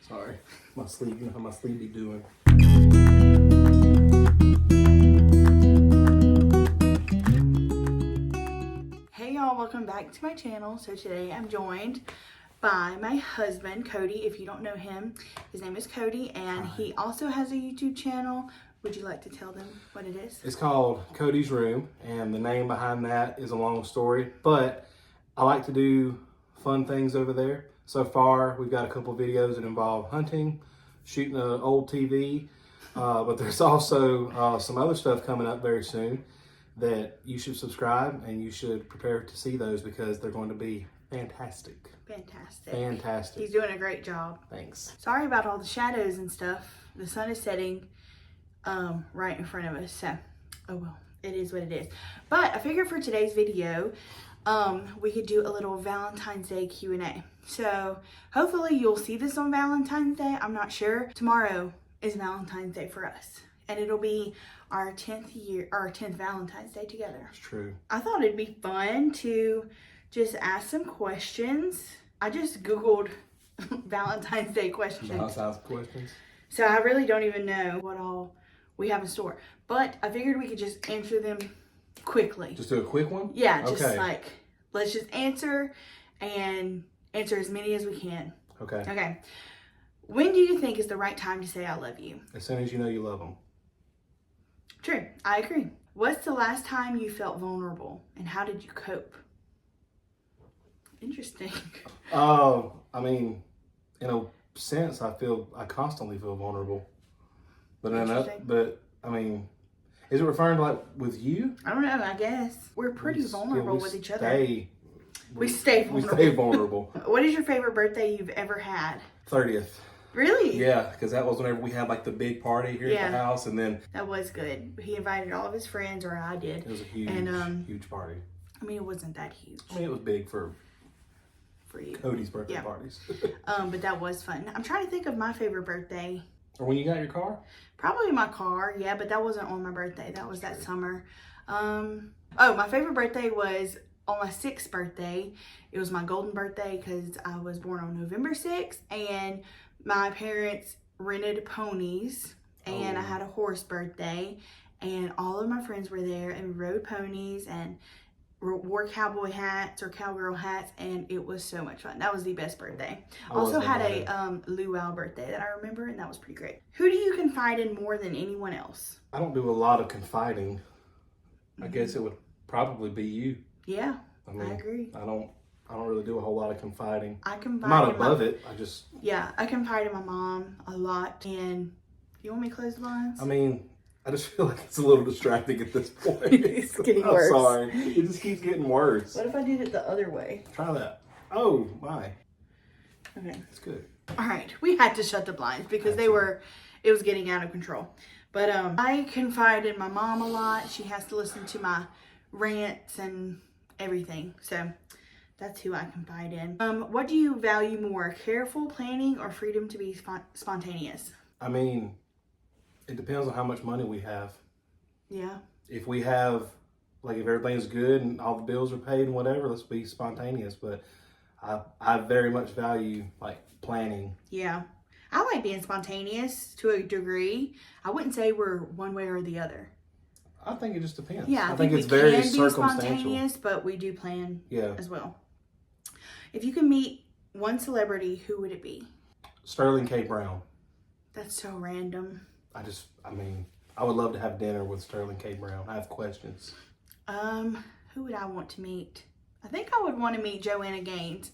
Sorry, my sleeve. You know how my sleeve be doing. Hey y'all, welcome back to my channel. So today I'm joined by my husband, Cody. If you don't know him, his name is Cody, and he also has a YouTube channel. Would you like to tell them what it is? It's called Cody's Room, and the name behind that is a long story, but I like to do fun things over there. So far, we've got a couple videos that involve hunting, shooting an old TV, but there's also some other stuff coming up very soon that you should subscribe and you should prepare to see those because they're going to be fantastic. Fantastic. Fantastic. He's doing a great job. Thanks. Sorry about all the shadows and stuff. The sun is setting right in front of us, so oh well, it is what it is. But I figured for today's video, we could do a little Valentine's Day Q&A. So hopefully you'll see this on Valentine's Day. I'm not sure. Tomorrow is Valentine's Day for us, and it'll be our 10th Valentine's Day together. That's true. I thought it'd be fun to just ask some questions. I just Googled Valentine's Day questions. Valentine's questions. So I really don't even know what all we have in store. But I figured we could just answer them quickly. Just do a quick one? Yeah, just okay. like, let's just answer and answer as many as we can. Okay. Okay. When do you think is the right time to say I love you? As soon as you know you love them. True, I agree. What's the last time you felt vulnerable and how did you cope? Interesting. I mean, in a sense, I constantly feel vulnerable. But I mean, is it referring to like with you? I don't know, I guess. We're pretty vulnerable with each other. We stay vulnerable. We stay vulnerable. What is your favorite birthday you've ever had? 30th. Really? Yeah, because that was whenever we had like the big party here at the house, and then that was good. He invited all of his friends, or I did. It was a huge, huge party. I mean, it wasn't that huge. I mean, it was big for you. Cody's birthday parties. But that was fun. I'm trying to think of my favorite birthday. Or when you got your car? Probably my car, yeah, but that wasn't on my birthday. That was that summer. My favorite birthday was on my 6th birthday. It was my golden birthday because I was born on November 6th, and my parents rented ponies, and I had a horse birthday, and all of my friends were there, and we rode ponies and wore cowboy hats or cowgirl hats, and it was so much fun. That was the best birthday. Also had a luau birthday that I remember, and that was pretty great. Who do you confide in more than anyone else? I don't do a lot of confiding. I guess it would probably be you. Yeah, I mean, I agree. I don't really do a whole lot of confiding. I confide. I'm not above it. I confide in my mom a lot. And you want me to close the blinds? I mean, I just feel like it's a little distracting at this point. It's getting worse. I'm sorry. It just keeps getting worse. What if I did it the other way? Try that. Oh, my. Okay. It's good. All right. We had to shut the blinds because it was getting out of control. But I confide in my mom a lot. She has to listen to my rants and everything. So that's who I confide in. What do you value more, careful planning or freedom to be spontaneous? I mean, it depends on how much money we have. Yeah. If we have, like, if everything's good and all the bills are paid and whatever, let's be spontaneous. But I very much value, like, planning. Yeah. I like being spontaneous to a degree. I wouldn't say we're one way or the other. I think it just depends. Yeah, I think it's very circumstantial. Spontaneous, but we do plan as well. If you could meet one celebrity, who would it be? Sterling K. Brown. That's so random. I would love to have dinner with Sterling K. Brown. I have questions. Who would I want to meet? I think I would want to meet Joanna Gaines.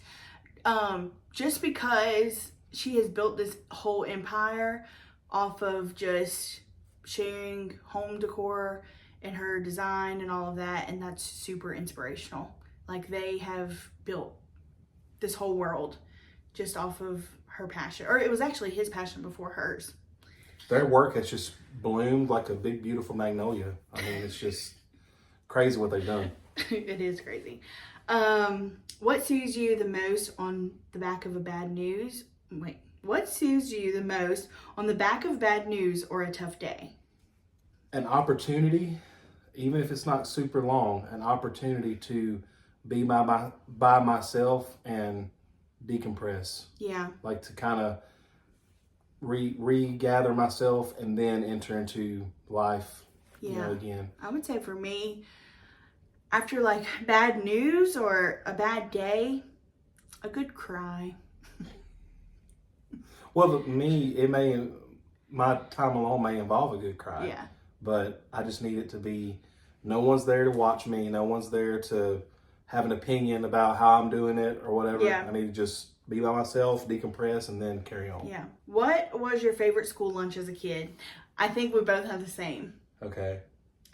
Just because she has built this whole empire off of just sharing home decor and her design and all of that, and that's super inspirational. Like, they have built this whole world just off of her passion, or it was actually his passion before hers. Their work has just bloomed like a big beautiful magnolia. I mean, it's just crazy what they've done. It is crazy. What soothes you the most on the back of a bad news? What soothes you the most on the back of bad news or a tough day? An opportunity, even if it's not super long, an opportunity to be by myself and decompress. Yeah. Like to kind of regather myself and then enter into life, again. I would say for me, after like bad news or a bad day, a good cry. Well, my time alone may involve a good cry. Yeah. But I just need it to be, no one's there to watch me. No one's there to have an opinion about how I'm doing it or whatever. Yeah. I need to just be by myself, decompress, and then carry on. Yeah. What was your favorite school lunch as a kid? I think we both have the same. Okay.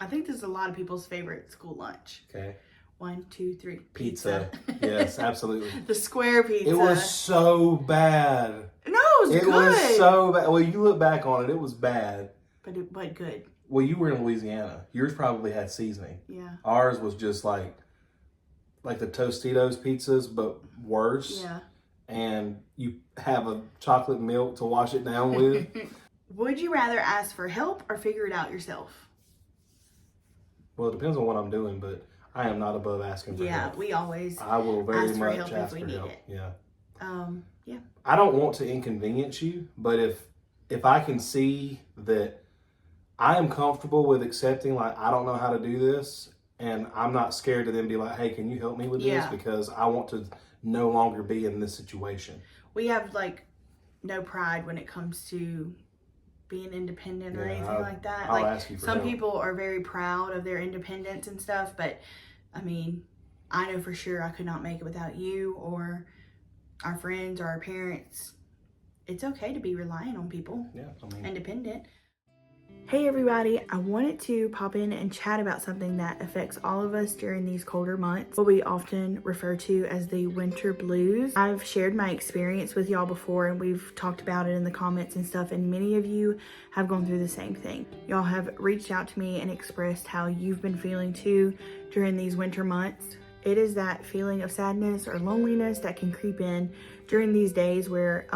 I think this is a lot of people's favorite school lunch. Okay. 1, 2, 3. Pizza. Yes, absolutely. The square pizza. It was so bad. No, it was good. It was so bad. Well, you look back on it, it was bad. But good. Well, you were in Louisiana. Yours probably had seasoning. Yeah. Ours was just like the Tostitos pizzas, but worse. Yeah. And you have a chocolate milk to wash it down with. Would you rather ask for help or figure it out yourself? Well, it depends on what I'm doing, but I am not above asking for help. Yeah, we always I will very ask for much help ask if we for need help. it. Yeah. Yeah. I don't want to inconvenience you, but if I can see that I am comfortable with accepting, like, I don't know how to do this, and I'm not scared to then be like, hey, can you help me with this? Because I want to no longer be in this situation. We have like no pride when it comes to being independent or anything like that. I'll like ask you for some help. people are very proud of their independence and stuff, but I mean, I know for sure I could not make it without you or our friends or our parents. It's okay to be relying on people. Yeah, independent. Hey everybody, I wanted to pop in and chat about something that affects all of us during these colder months, what we often refer to as the winter blues. I've shared my experience with y'all before and we've talked about it in the comments and stuff, and many of you have gone through the same thing. Y'all have reached out to me and expressed how you've been feeling too during these winter months. It is that feeling of sadness or loneliness that can creep in during these days where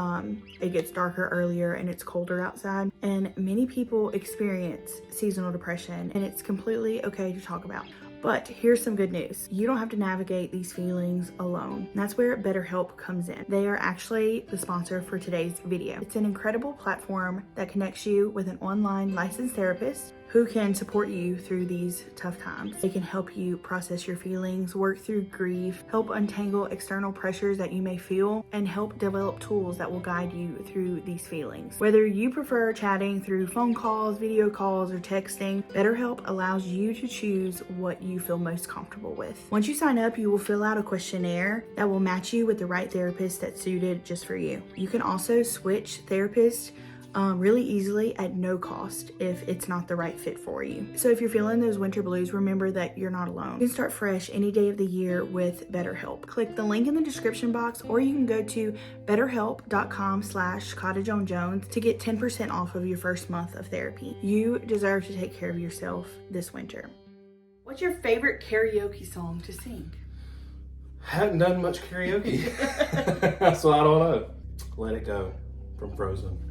it gets darker earlier and it's colder outside. And many people experience seasonal depression, and it's completely okay to talk about. But here's some good news. You don't have to navigate these feelings alone. And that's where BetterHelp comes in. They are actually the sponsor for today's video. It's an incredible platform that connects you with an online licensed therapist who can support you through these tough times. They can help you process your feelings, work through grief, help untangle external pressures that you may feel, and help develop tools that will guide you through these feelings. Whether you prefer chatting through phone calls, video calls, or texting, BetterHelp allows you to choose what you feel most comfortable with. Once you sign up, you will fill out a questionnaire that will match you with the right therapist that's suited just for you. You can also switch therapists really easily at no cost if it's not the right fit for you. So if you're feeling those winter blues, remember that you're not alone. You can start fresh any day of the year with BetterHelp. Click the link in the description box, or you can go to betterhelp.com/cottageonjones to get 10% off of your first month of therapy. You deserve to take care of yourself this winter. What's your favorite karaoke song to sing? Haven't done much karaoke. So I don't know. Let It Go from Frozen.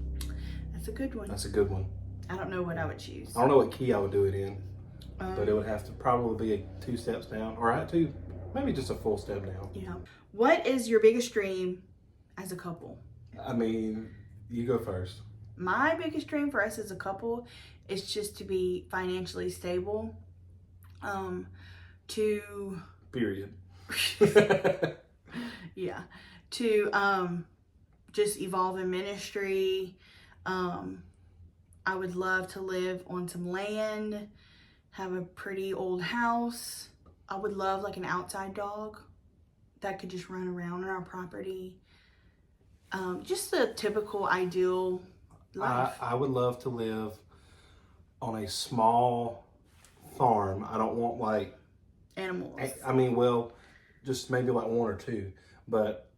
That's a good one. That's a good one. I don't know what I would choose. I don't know what key I would do it in, but it would have to probably be 2 steps down, or maybe just a full step down. Yeah. What is your biggest dream as a couple? I mean, you go first. My biggest dream for us as a couple is just to be financially stable. Period. Yeah. To just evolve in ministry. I would love to live on some land, have a pretty old house. I would love like an outside dog that could just run around on our property. Just the typical ideal life. I would love to live on a small farm. I don't want like animals. I mean, well, just maybe like 1 or 2, but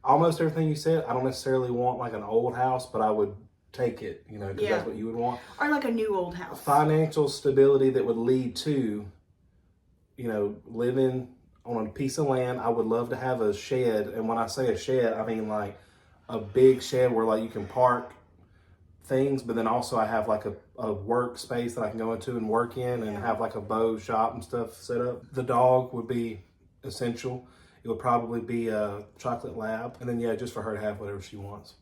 almost everything you said, I don't necessarily want like an old house, but I would take it, because that's what you would want. Or like a new old house. Financial stability that would lead to, living on a piece of land. I would love to have a shed. And when I say a shed, I mean like a big shed where like you can park things, but then also I have like a workspace that I can go into and work in and have like a bow shop and stuff set up. The dog would be essential. It would probably be a chocolate lab. And then, just for her to have whatever she wants.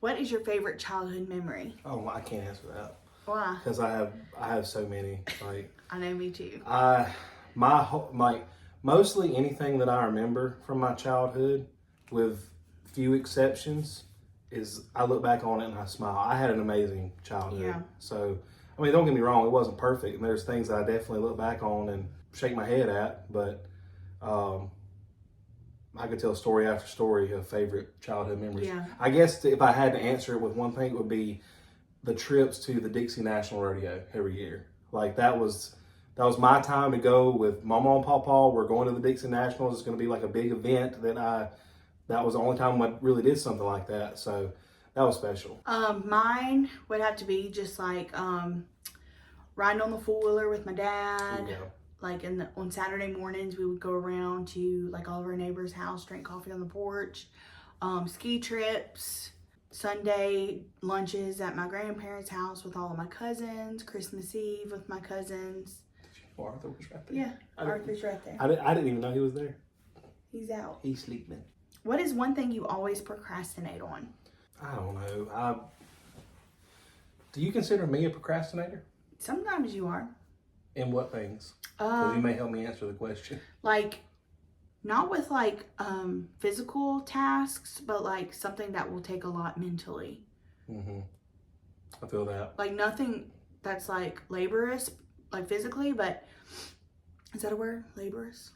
What is your favorite childhood memory? Oh, I can't answer that Why? because I have so many. Like I know, me too. Mostly anything that I remember from my childhood, with few exceptions, is I look back on it and I smile. I had an amazing childhood. Yeah. So, I mean, don't get me wrong, it wasn't perfect, and there's things that I definitely look back on and shake my head at, but I could tell story after story of favorite childhood memories. Yeah. I guess if I had to answer it with one thing, it would be the trips to the Dixie National Rodeo every year. Like that was my time to go with Mama and Papa. We're going to the Dixie Nationals. It's going to be like a big event that was the only time I really did something like that. So that was special. Mine would have to be just like riding on the four-wheeler with my dad. Yeah. Like on Saturday mornings, we would go around to like all of our neighbors' house, drink coffee on the porch, ski trips, Sunday lunches at my grandparents' house with all of my cousins, Christmas Eve with my cousins. Arthur was right there. Yeah, Arthur's right there. I didn't even know he was there. He's out. He's sleeping. What is one thing you always procrastinate on? I don't know. Do you consider me a procrastinator? Sometimes you are. In what things? Because you may help me answer the question. Like, not with like physical tasks, but like something that will take a lot mentally. Mm-hmm. I feel that. Like nothing that's like laborious, like physically, but is that a word? Laborious?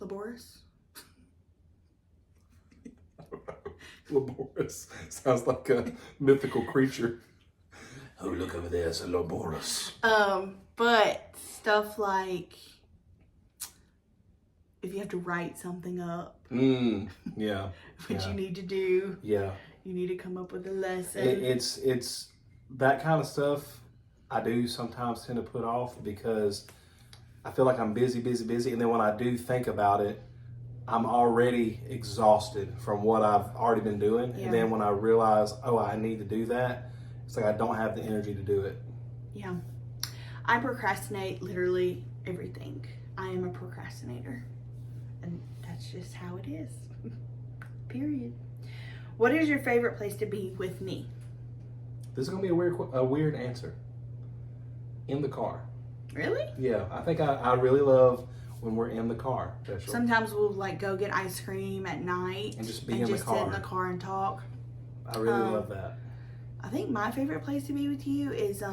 Laborious. Sounds like a mythical creature. Oh, look over there, it's a laborious. But stuff like if you have to write something up. Yeah. Which you need to do. Yeah. You need to come up with a lesson. It's that kind of stuff I do sometimes tend to put off because I feel like I'm busy. And then when I do think about it, I'm already exhausted from what I've already been doing. Yeah. And then when I realize, oh, I need to do that, it's like I don't have the energy to do it. Yeah. I procrastinate literally everything. I am a procrastinator. And that's just how it is. Period. What is your favorite place to be with me? This is going to be a weird answer. In the car. Really? Yeah. I think I really love when we're in the car. Especially. Sometimes we'll like go get ice cream at night. And just be in the car. Sit in the car and talk. I really love that. I think my favorite place to be with you is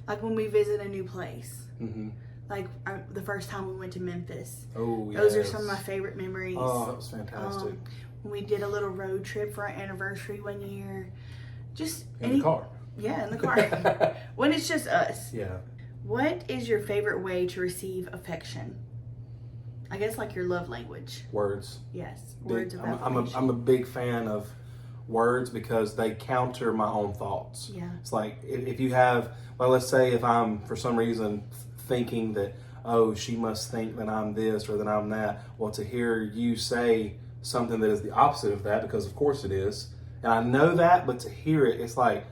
like when we visit a new place. Mm-hmm. Like the first time we went to Memphis. Oh, yes. Those are some of my favorite memories. Oh, that was fantastic. When we did a little road trip for our anniversary one year. Just in the car. Yeah, in the car. When it's just us. Yeah. What is your favorite way to receive affection? I guess like your love language. Words. Yes, words of affirmation. I'm a big fan of words because they counter my own thoughts. Yeah. It's like if you have, well, let's say if I'm for some reason thinking that, oh, she must think that I'm this or that I'm that. Well, to hear you say something that is the opposite of that, because of course it is, and I know that, but to hear it, it's like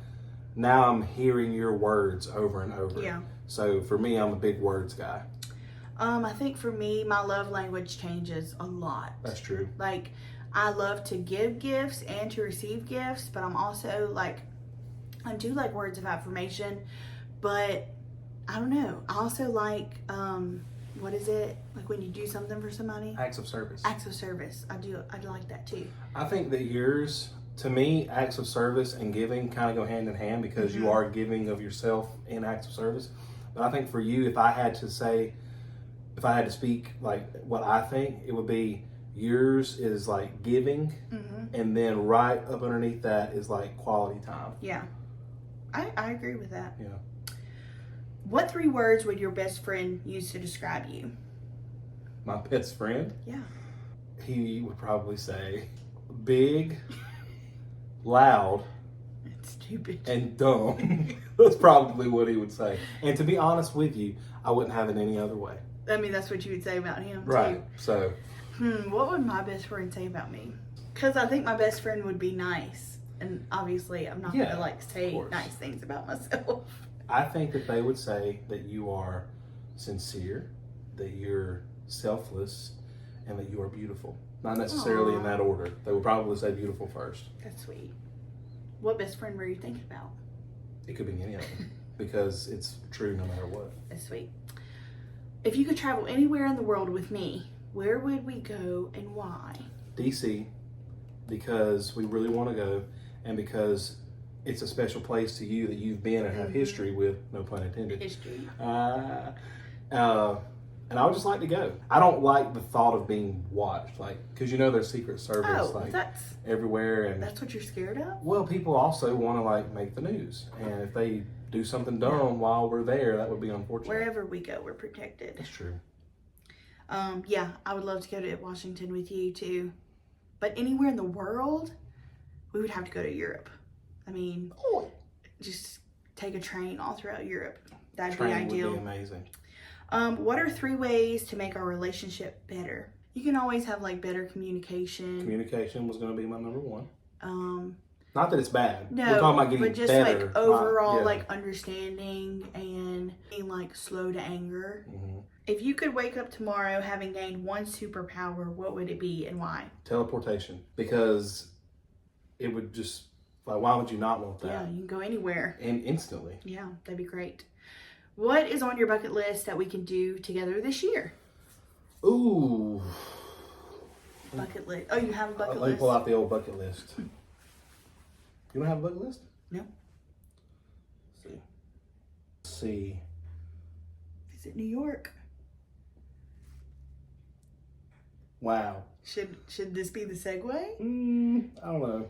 now I'm hearing your words over and over. Yeah. So for me, I'm a big words guy. I think for me, my love language changes a lot. That's true. Like, I love to give gifts and to receive gifts, but I'm also like, I do like words of affirmation, but I don't know. I also like, what is it? Like when you do something for somebody? Acts of service. Acts of service. I like that too. I think that yours, to me, acts of service and giving kind of go hand in hand because Mm-hmm. you are giving of yourself in acts of service. But I think for you, if I had to speak like what I think, it would be yours is like giving, Mm-hmm. and then right up underneath that is like quality time. Yeah. I agree with that. Yeah. What 3 words would your best friend use to describe you? My best friend, Yeah. he would probably say big, loud, Stupid. and dumb. That's probably what he would say. And to be honest with you, I wouldn't have it any other way. I mean, that's what you would say about him, Right. too. So. What would my best friend say about me? Because I think my best friend would be nice. And obviously, I'm not going to, like, say nice things about myself. I think that they would say that you are sincere, that you're selfless, and that you are beautiful. Not necessarily in that order. They would probably say beautiful first. That's sweet. What best friend were you thinking about? It could be any of them because it's true no matter what. That's sweet. If you could travel anywhere in the world with me, where would we go and why? DC, because we really want to go, and because it's a special place to you that you've been and have history with, no pun intended. History. And I would just like to go. I don't like the thought of being watched, like, because you know there's Secret Service that's everywhere, and that's what you're scared of? well, people also want to like make the news, and if they do something dumb while we're there, that would be unfortunate. Wherever we go, we're protected. That's true. Yeah, I would love to go to Washington with you too. But anywhere in the world, we would have to go to Europe. I mean, just take a train all throughout Europe. That'd be ideal. Would be amazing. What are 3 ways to make our relationship better? You can always have like better communication. Communication was going to be my number 1. Not that it's bad. No, we're talking about getting but just better, like overall yeah. like understanding and being like slow to anger. Mm-hmm. If you could wake up tomorrow having gained 1 superpower, what would it be and why? Teleportation, because it would just like, why would you not want that? Yeah, you can go anywhere. And instantly. Yeah, that'd be great. What is on your bucket list that we can do together this year? Ooh. Bucket list. Oh, you have a bucket Let me list? pull out the old bucket list. You don't have a bucket list? No. Let's see. Visit New York. Wow. Should this be the segue? I don't know.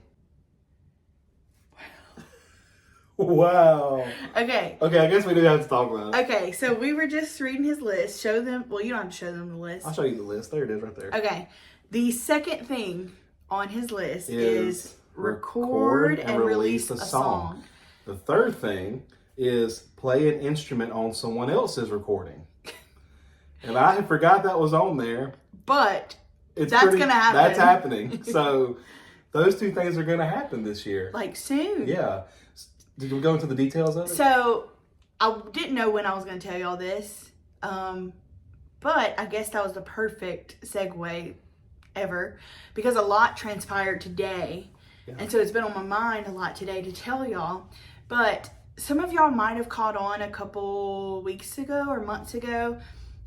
Wow. Okay. Okay, I guess we do have to talk about it. Okay, so we were just reading his list. Show them. Well, you don't have to show them the list. I'll show you the list. There it is right there. Okay. The second thing on his list is record and release a song. The third thing is play an instrument on someone else's recording. And I had forgot that was on there. But that's going to happen. That's happening. So those 2 things are going to happen this year. Like soon. Yeah. Did we go into the details of it? So I didn't know when I was going to tell y'all this. But I guess that was the perfect segue ever, because a lot transpired today. Yeah. And so it's been on my mind a lot today to tell y'all. But some of y'all might have caught on a couple weeks ago or months ago.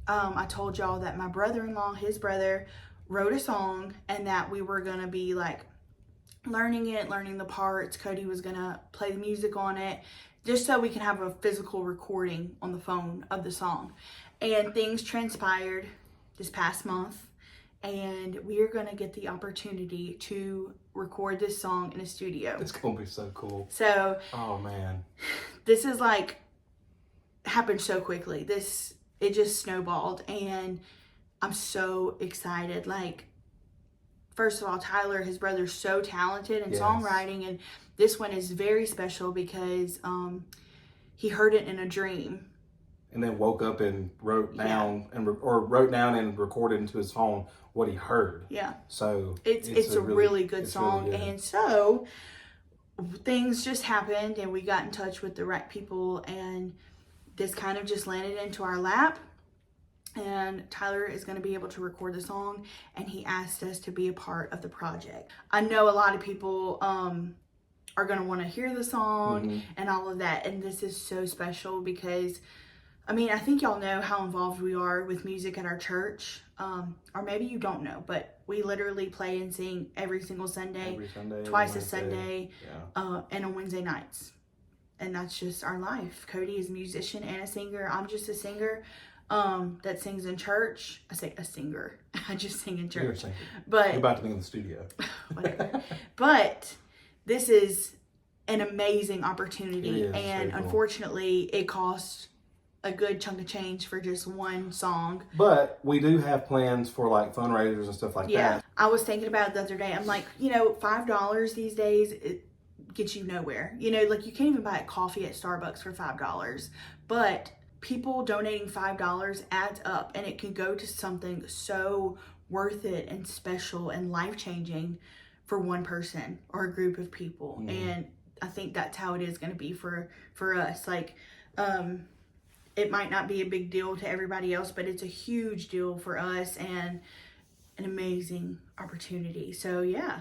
I told y'all that my brother-in-law, his brother, wrote a song, and that we were going to be like learning the parts. Cody was going to play the music on it, just so we can have a physical recording on the phone of the song. And things transpired this past month, and we are going to get the opportunity to record this song in a studio. It's going to be so cool. So, oh man, this is like happened so quickly. It just snowballed, and I'm so excited. Like, first of all, Tyler, his brother's so talented in songwriting, and this one is very special because he heard it in a dream. And then woke up and wrote down wrote down and recorded into his phone what he heard. Yeah. So it's a really good song. Really good. And so things just happened, and we got in touch with the right people, and this kind of just landed into our lap. And Tyler is going to be able to record the song, and he asked us to be a part of the project. I know a lot of people are going to want to hear the song and all of that. And this is so special because, I mean, I think y'all know how involved we are with music at our church. Or maybe you don't know, but we literally play and sing every single Sunday, twice a Sunday, and on Wednesday nights. And that's just our life. Cody is a musician and a singer. I'm just a singer that sings in church. I say a singer. I just sing in church. You're a singer. But you're about to be in the studio. Whatever. But this is an amazing opportunity. And unfortunately, it costs a good chunk of change for just one song. But we do have plans for like fundraisers and stuff like that. I was thinking about it the other day. I'm like, $5 these days, it gets you nowhere. Like you can't even buy a coffee at Starbucks for $5. But people donating $5 adds up, and it can go to something so worth it and special and life-changing for one person or a group of people. And I think that's how it is going to be for us. Like, it might not be a big deal to everybody else, but it's a huge deal for us and an amazing opportunity. So yeah,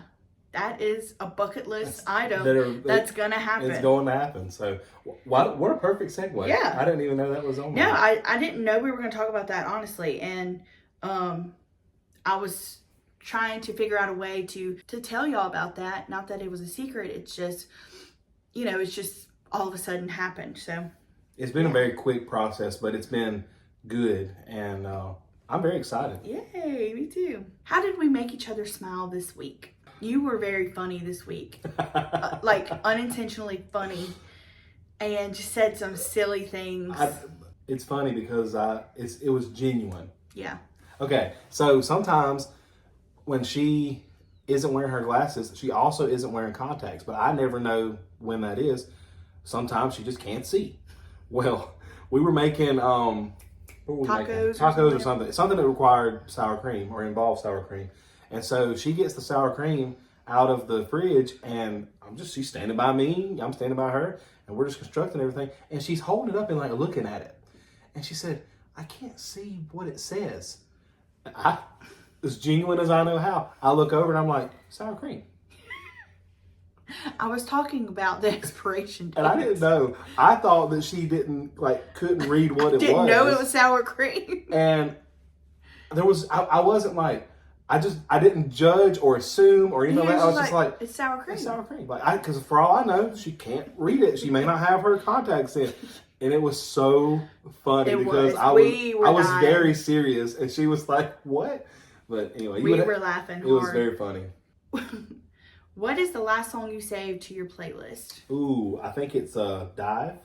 that is a bucket list that item that's going to happen. It's going to happen. So, what a perfect segue. Yeah. I didn't even know that was on there. No, I didn't know we were going to talk about that, honestly. And I was trying to figure out a way to tell y'all about that. Not that it was a secret. It's just, it's just all of a sudden happened. So it's been a very quick process, but it's been good. And I'm very excited. Yay, me too. How did we make each other smile this week? You were very funny this week. Like unintentionally funny. And just said some silly things. It's funny because it was genuine. Yeah. Okay, so sometimes when she isn't wearing her glasses, she also isn't wearing contacts, but I never know when that is. Sometimes she just can't see. Well, we were making what were we making? Tacos or something that required sour cream or involved sour cream. And so she gets the sour cream out of the fridge, and she's standing by me, I'm standing by her, and we're just constructing everything, and she's holding it up and like looking at it. And she said, I can't see what it says. As genuine as I know how, I look over and I'm like, sour cream. I was talking about the expiration date. And I didn't know. I thought that she couldn't read what it was. Didn't know it was sour cream. And I wasn't like, I didn't judge or assume or anything like that. I was just like, it's sour cream. It's sour cream. Because for all I know, she can't read it. She may not have her contacts in. And it was so funny because I was very serious, and she was like, "What?" But anyway, we were laughing hard. It was very funny. What is the last song you saved to your playlist? Ooh, I think it's Dive.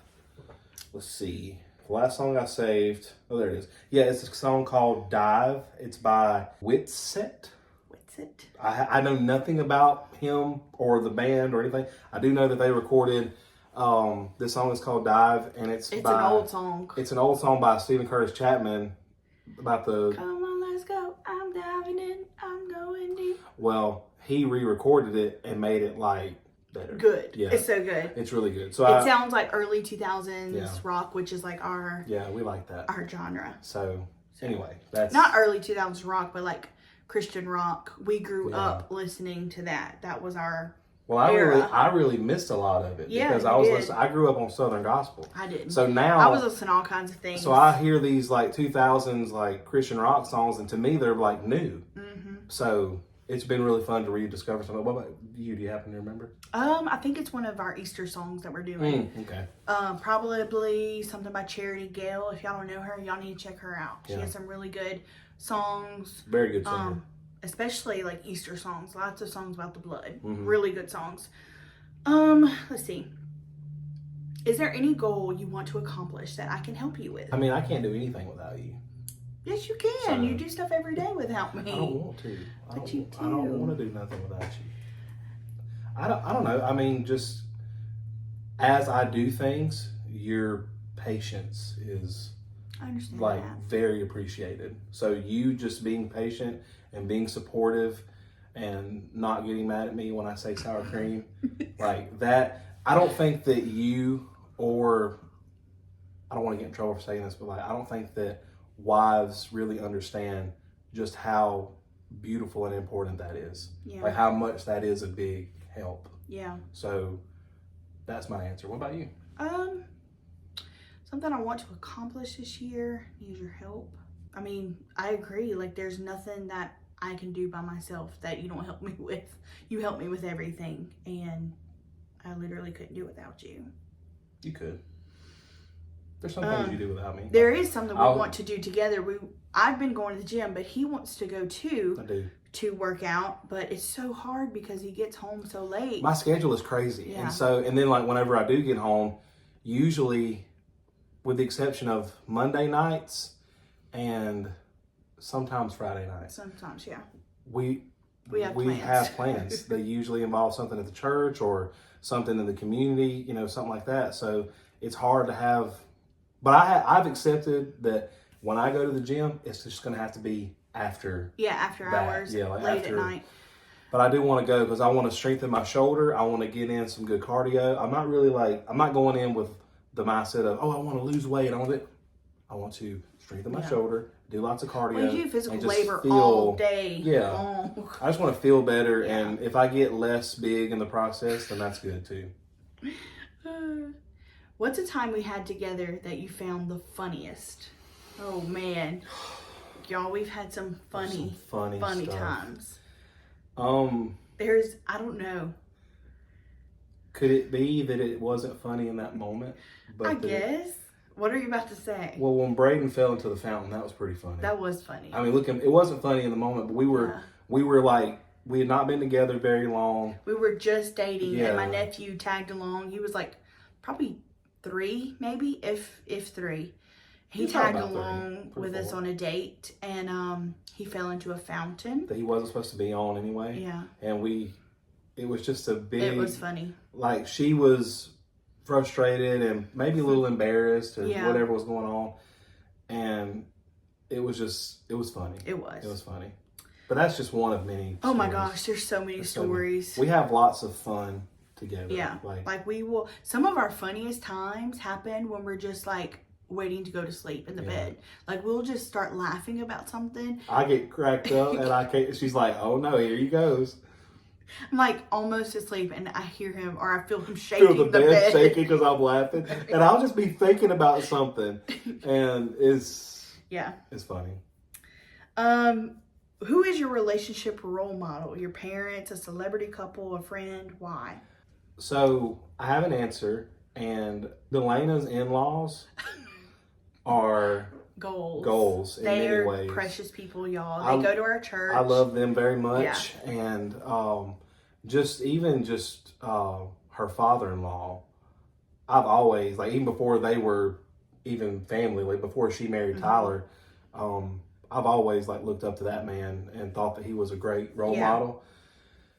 Let's see. The last song I saved. Oh, there it is. Yeah, it's a song called Dive. It's by Whitset. I know nothing about him or the band or anything. I do know that they recorded. This song is called Dive, and it's an old song. It's an old song by Stephen Curtis Chapman about the. Come on, let's go. I'm diving in. I'm going deep. Well, he re-recorded it and made it like better. Good. Yeah, it's so good. It's really good. So it sounds like early 2000s rock, which is like our we like that our genre. So anyway, that's not early 2000s rock, but like Christian rock. We grew up listening to that. That was our. Well, I really missed a lot of it because I grew up on Southern gospel. I didn't. So now I was listening to all kinds of things. So I hear these like 2000s like Christian rock songs, and to me they're like new. Mm-hmm. So it's been really fun to rediscover something. What about you? Do you happen to remember? I think it's one of our Easter songs that we're doing. Okay. Probably something by Charity Gale. If y'all don't know her, y'all need to check her out. She has some really good songs. Very good singer. Especially like Easter songs. Lots of songs about the blood. Mm-hmm. Really good songs. Let's see. Is there any goal you want to accomplish that I can help you with? I mean, I can't do anything without you. Yes, you can. So, you do stuff every day without me. I don't want to. But you do. I don't want to do nothing without you. I don't know. I mean, just as I do things, your patience is very appreciated. So you just being patient and being supportive and not getting mad at me when I say sour cream like that. I don't think that you or I don't want to get in trouble for saying this, but like I don't think that wives really understand just how beautiful and important that is. Yeah. Like how much that is a big help. Yeah. So that's my answer. What about you? Something I want to accomplish this year, need your help. I mean, I agree. Like there's nothing that I can do by myself that you don't help me with. You help me with everything, and I literally couldn't do it without you. You could. There's some things you do without me. There is something we want to do together. I've been going to the gym, but he wants to go too. I do. To work out, but it's so hard because he gets home so late. My schedule is crazy. Yeah. And then like whenever I do get home, usually with the exception of Monday nights and sometimes Friday nights. Sometimes, yeah. We have plans. They usually involve something at the church or something in the community, something like that. So it's hard to have, but I've accepted that when I go to the gym, it's just going to have to be after hours, late at night. But I do want to go because I want to strengthen my shoulder. I want to get in some good cardio. I'm not going in with the mindset of, I want to lose weight. I want to strengthen my shoulder, do lots of cardio. Well, you do physical and just labor feel, all day Yeah. long. I just want to feel better, Yeah. and if I get less big in the process, then that's good too. What's a time we had together that you found the funniest? Oh man, y'all, we've had some funny Funny stuff. times. I don't know. Could it be that it wasn't funny in that moment? But I guess. What are you about to say? Well, when Braden fell into the fountain, that was pretty funny. That was funny. I mean, look, it wasn't funny in the moment, but we were like, we had not been together very long. We were just dating, Yeah. and my nephew tagged along. He was like probably 3, maybe, if 3. He tagged along with us on a date, and he fell into a fountain that he wasn't supposed to be on anyway. Yeah. And it was just a big. It was funny. Like, she was frustrated and maybe a little embarrassed or whatever was going on, and it was funny. It was funny. But that's just one of many. Oh my gosh, there's so many stories. We have lots of fun together. Yeah. Like we will. Some of our funniest times happen when we're just like waiting to go to sleep in the bed. Like we'll just start laughing about something. I get cracked up and I can't. She's like, "Oh no, here he goes." I'm like almost asleep and I hear him or I feel him shaking. Feel the bed shaking because I'm laughing, and I'll just be thinking about something, and it's funny. Who is your relationship role model? Your parents, a celebrity couple, a friend? Why? So I have an answer, and Delena's in-laws are goals in many ways. They're precious people, y'all. They go to our church. I love them very much, and just her father-in-law. I've always, like, even before they were even family, like before she married Tyler, I've always like looked up to that man and thought that he was a great role model.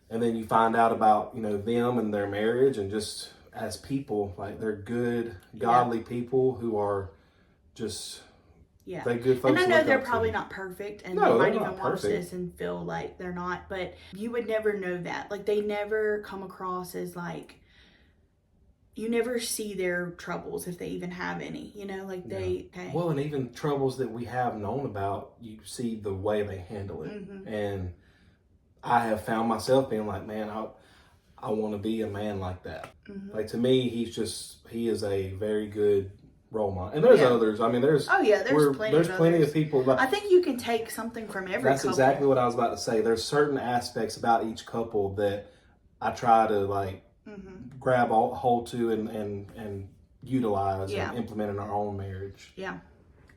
And then you find out about, them and their marriage, and just as people, like they're good, godly people who are just they're good folks. And I know they're probably not perfect, and they might even watch this and feel like they're not, but you would never know that. Like they never come across as like, you never see their troubles if they even have any, like they. Well, and even troubles that we have known about, you see the way they handle it. And I have found myself being like, man, I want to be a man like that. Like, to me, he is a very good role model. And there's others. I mean, there's plenty of people. I think you can take something from every That's couple. exactly what I was about to say. There's certain aspects about each couple that I try to like grab hold to and utilize and implement in our own marriage. Yeah,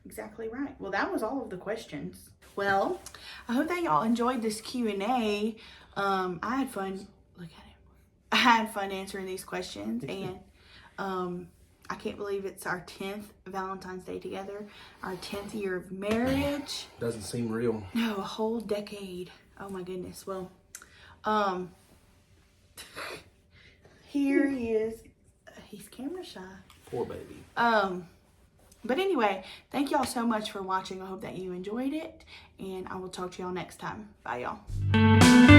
exactly right. Well, that was all of the questions. Well, I hope that y'all enjoyed this Q&A. I had fun. Look at him. I had fun answering these questions, and I can't believe it's our 10th Valentine's Day together, our 10th year of marriage. Doesn't seem real. No, a whole decade. Oh my goodness. Well, here he is. He's camera shy. Poor baby. But anyway, thank y'all so much for watching. I hope that you enjoyed it, and I will talk to y'all next time. Bye, y'all.